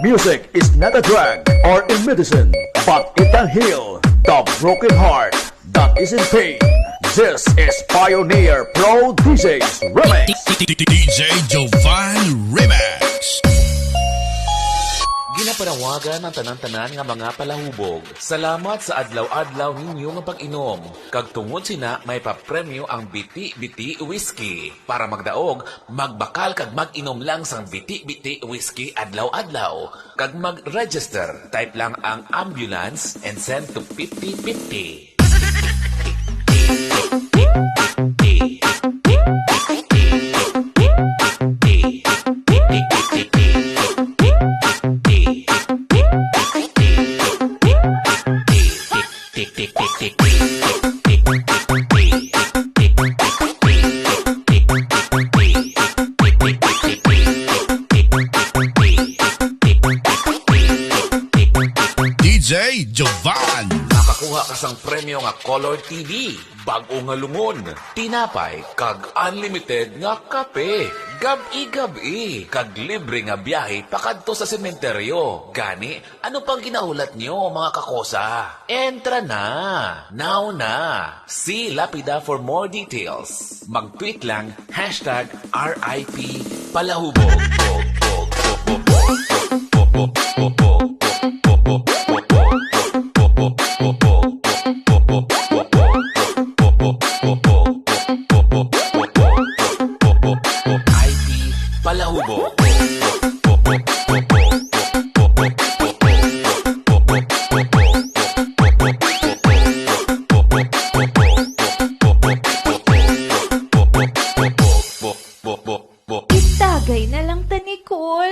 Music is not a drug or a medicine, but it can heal the broken heart that is in pain. This is Pioneer Pro DJs Remix. DJ Jovan Remix. Ginapanawagan ng tanan-tanan nga mga palahubog. Salamat sa adlaw-adlaw ninyo nga pag-inom. Kag tungod sina may papremyo ang Biti-Biti Whiskey. Para magdaog, magbakal kag mag-inom lang sang Biti-Biti Whiskey adlaw-adlaw. Kag mag-register, type lang ang ambulance and send to 5050. DJ Jovan. Makakuha ka sang premyo nga Color TV, bago nga lungon, tinapay, kag unlimited nga kape. Gabi-gabi, kag libre nga biyahe pakadto sa sementeryo. Gani, ano pang ginaulat nyo mga kakosa? Entra na! Now na! See Lapida for more details. Mag-tweet lang, #RIP Palahubog. Palahubog. Itagay na lang ta, Nicole.